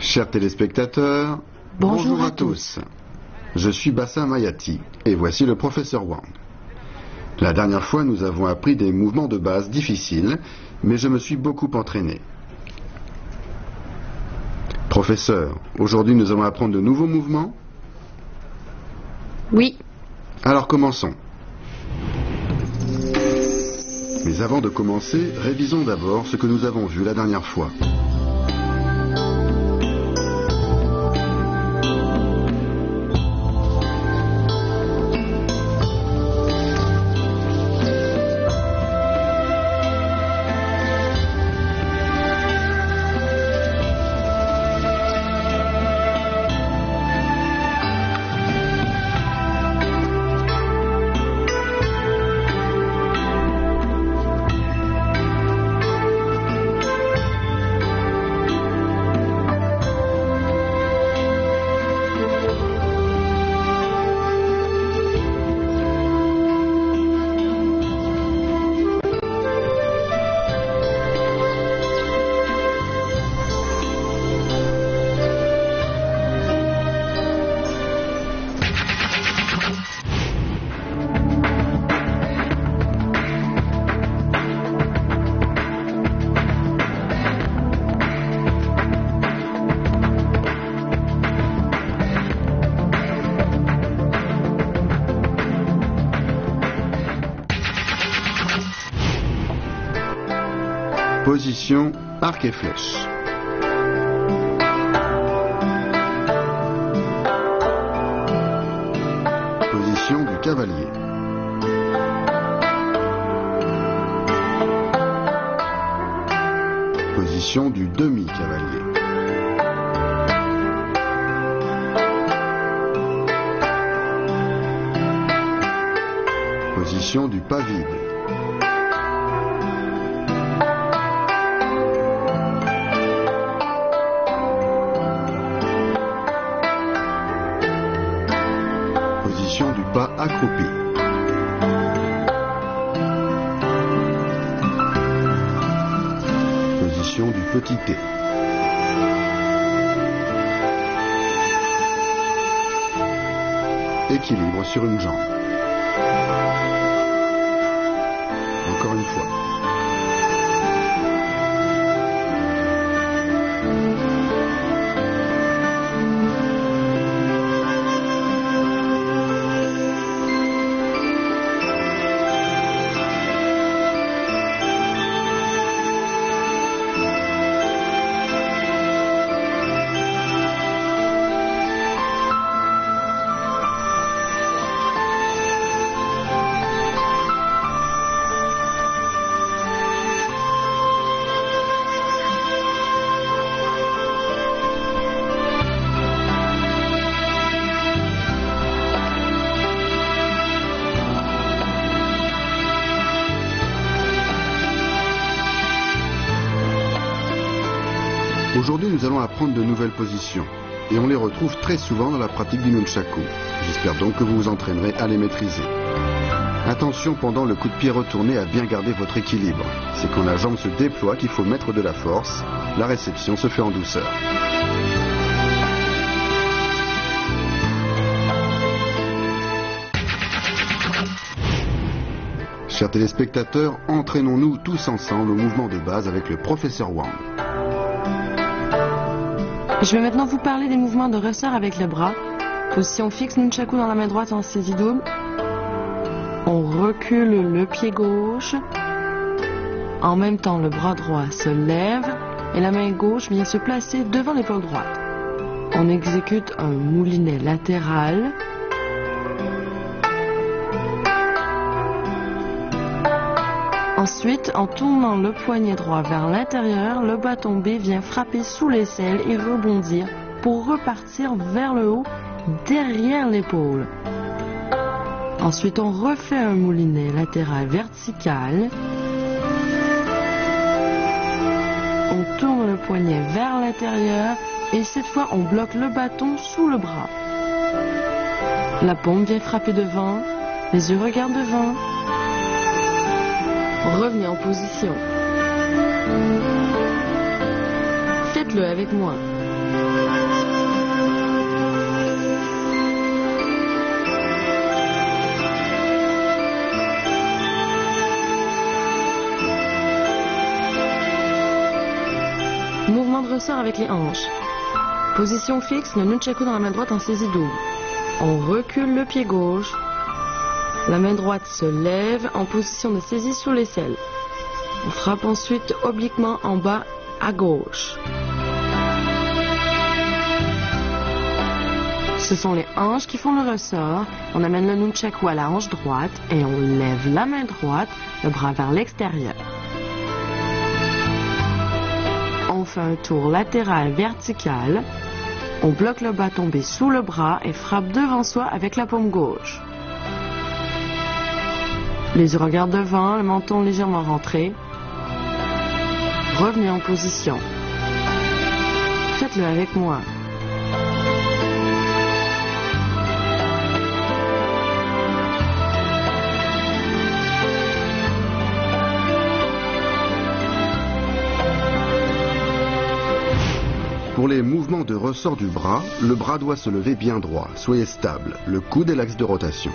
Chers téléspectateurs, bonjour à tous. Je suis Bassam Hayati et voici le professeur Wang. La dernière fois, nous avons appris des mouvements de base difficiles, mais je me suis beaucoup entraîné. Professeur, aujourd'hui nous allons apprendre de nouveaux mouvements? Oui. Alors commençons. Mais avant de commencer, révisons d'abord ce que nous avons vu la dernière fois. Position arc et flèche. Position du cavalier. Position du demi-cavalier. Position du pas vide. Position du pas accroupi. Position du petit T. Équilibre sur une jambe. Encore une fois. Aujourd'hui, nous allons apprendre de nouvelles positions et on les retrouve très souvent dans la pratique du nunchaku. J'espère donc que vous vous entraînerez à les maîtriser. Attention pendant le coup de pied retourné à bien garder votre équilibre. C'est quand la jambe se déploie qu'il faut mettre de la force. La réception se fait en douceur. Chers téléspectateurs, entraînons-nous tous ensemble au mouvement de base avec le professeur Wang. Je vais maintenant vous parler des mouvements de ressort avec le bras. Position fixe, nunchaku dans la main droite en saisie double. On recule le pied gauche. En même temps, le bras droit se lève et la main gauche vient se placer devant l'épaule droite. On exécute un moulinet latéral. Ensuite, en tournant le poignet droit vers l'intérieur, le bâton B vient frapper sous l'aisselle et rebondir pour repartir vers le haut, derrière l'épaule. Ensuite, on refait un moulinet latéral vertical. On tourne le poignet vers l'intérieur et cette fois, on bloque le bâton sous le bras. La paume vient frapper devant, les yeux regardent devant. Revenez en position. Faites-le avec moi. ressort avec les hanches. Position fixe, le nunchaku dans la main droite en saisie double. On recule le pied gauche. La main droite se lève en position de saisie sous l'aisselle. On frappe ensuite obliquement en bas à gauche. Ce sont les hanches qui font le ressort. On amène le nunchaku à la hanche droite et on lève la main droite, le bras vers l'extérieur. On fait un tour latéral vertical. On bloque le bâton B sous le bras et frappe devant soi avec la paume gauche. Les yeux regardent devant, le menton légèrement rentré. Revenez en position. Faites-le avec moi. Pour les mouvements de ressort du bras, le bras doit se lever bien droit. Soyez stable. Le coude est l'axe de rotation.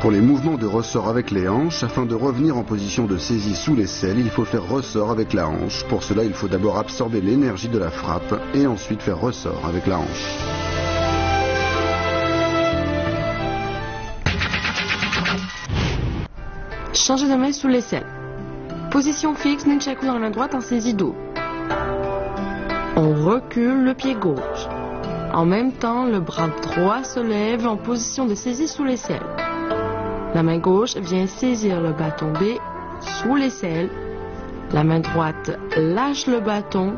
Pour les mouvements de ressort avec les hanches, afin de revenir en position de saisie sous l'aisselle, il faut faire ressort avec la hanche. Pour cela, il faut d'abord absorber l'énergie de la frappe et ensuite faire ressort avec la hanche. Changez de main sous l'aisselle. Position fixe, nunchaku dans la main droite en saisie double. On recule le pied gauche. En même temps, le bras droit se lève en position de saisie sous l'aisselle. La main gauche vient saisir le bâton B sous l'aisselle. La main droite lâche le bâton.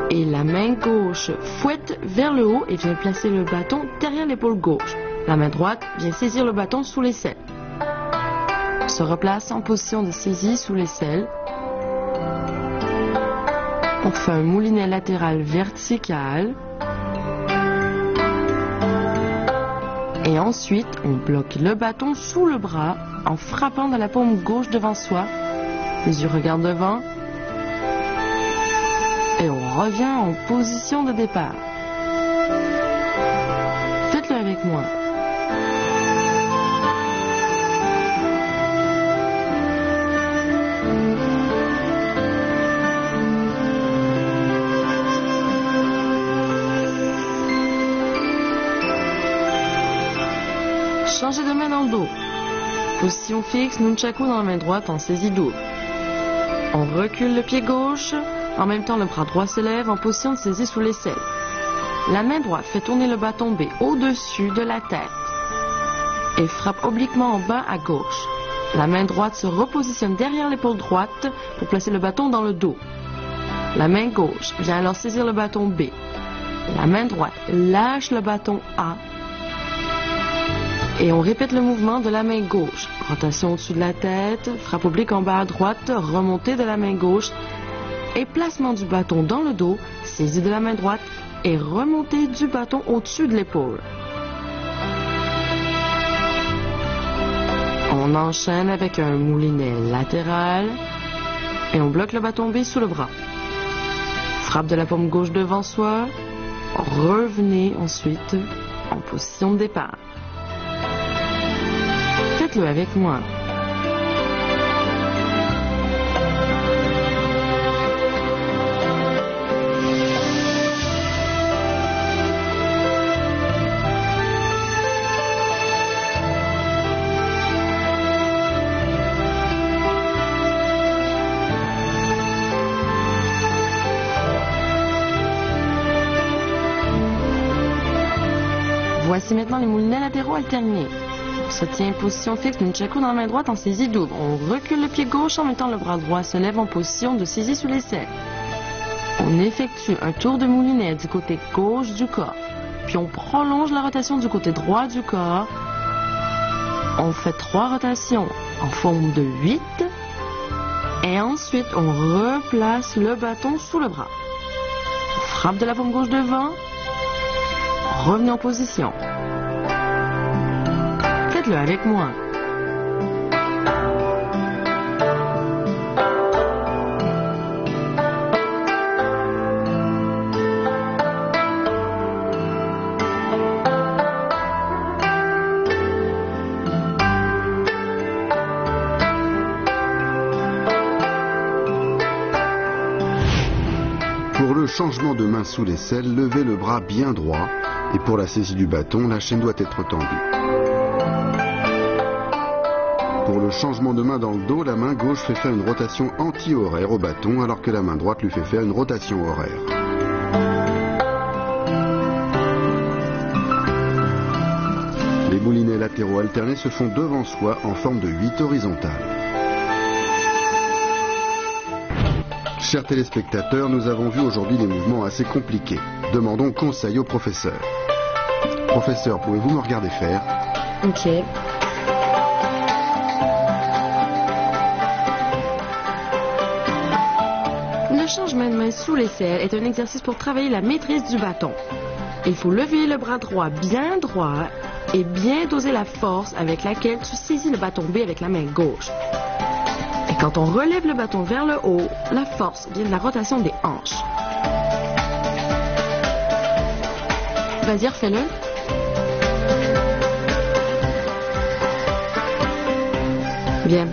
Et la main gauche fouette vers le haut et vient placer le bâton derrière l'épaule gauche. La main droite vient saisir le bâton sous l'aisselle. Se replace en position de saisie sous l'aisselle. On fait un moulinet latéral vertical. Et ensuite, on bloque le bâton sous le bras en frappant de la paume gauche devant soi. Les yeux regardent devant. Et on revient en position de départ. Faites-le avec moi. Changez de main dans le dos. Position fixe, nunchaku dans la main droite en saisie double. On recule le pied gauche. En même temps, le bras droit se lève en position de saisie sous l'aisselle. La main droite fait tourner le bâton B au-dessus de la tête et frappe obliquement en bas à gauche. La main droite se repositionne derrière l'épaule droite pour placer le bâton dans le dos. La main gauche vient alors saisir le bâton B. La main droite lâche le bâton A. Et on répète le mouvement de la main gauche. Rotation au-dessus de la tête, frappe oblique en bas à droite, remontée de la main gauche et placement du bâton dans le dos, saisie de la main droite et remontée du bâton au-dessus de l'épaule. On enchaîne avec un moulinet latéral et on bloque le bâton B sous le bras. Frappe de la paume gauche devant soi. Revenez ensuite en position de départ. Faites-le avec moi. Voici maintenant les moulinets latéraux alternés. On se tient en position fixe, nunchaku dans la main droite en saisie double. On recule le pied gauche en mettant le bras droit se lève en position de saisie sous l'aisselle. On effectue un tour de moulinet du côté gauche du corps. Puis on prolonge la rotation du côté droit du corps. On fait 3 rotations en forme de 8. Et ensuite, on replace le bâton sous le bras. On frappe de la paume gauche devant. Revenez en position. Faites-le avec moi. changement de main sous l'aisselle, levez le bras bien droit et pour la saisie du bâton, la chaîne doit être tendue. Pour le changement de main dans le dos, la main gauche fait faire une rotation anti-horaire au bâton alors que la main droite lui fait faire une rotation horaire. Les moulinets latéraux alternés se font devant soi en forme de 8 horizontales. Chers téléspectateurs, nous avons vu aujourd'hui des mouvements assez compliqués. Demandons conseil au professeur. Professeur, pouvez-vous me regarder faire? Ok. Le changement de main sous l'aisselle est un exercice pour travailler la maîtrise du bâton. Il faut lever le bras droit bien droit et bien doser la force avec laquelle tu saisis le bâton B avec la main gauche. Et quand on relève le bâton vers le haut, la force vient de la rotation des hanches. Vas-y, refais-le. Bien.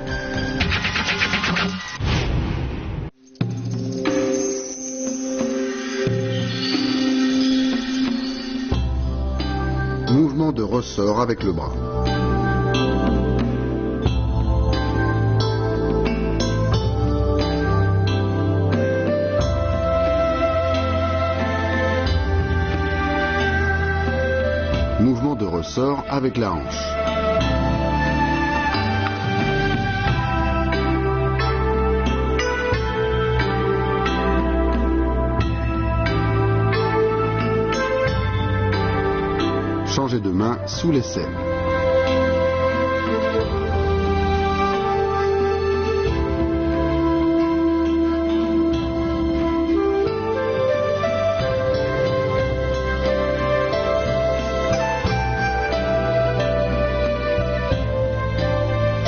Mouvement de ressort avec le bras. Mouvement de ressort avec la hanche. Changer de main sous l'aisselle.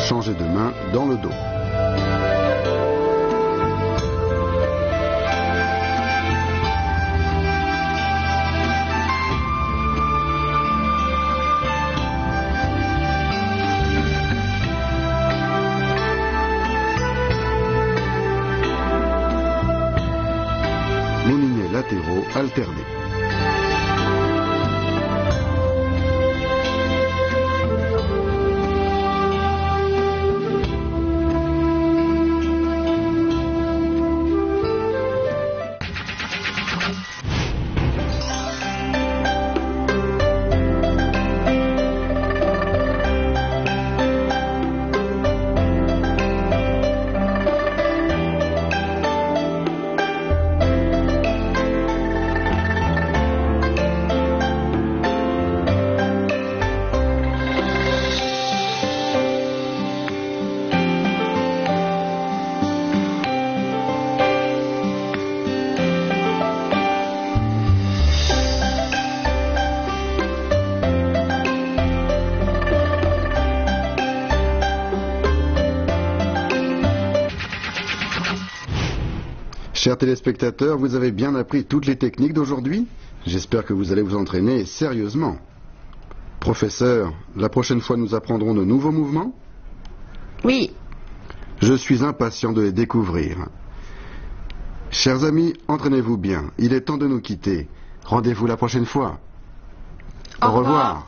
Changer de main dans le dos. Moulinets latéraux alternés. Chers téléspectateurs, vous avez bien appris toutes les techniques d'aujourd'hui? J'espère que vous allez vous entraîner sérieusement. Professeur, la prochaine fois nous apprendrons de nouveaux mouvements? Oui. Je suis impatient de les découvrir. Chers amis, entraînez-vous bien. Il est temps de nous quitter. Rendez-vous la prochaine fois. Au revoir.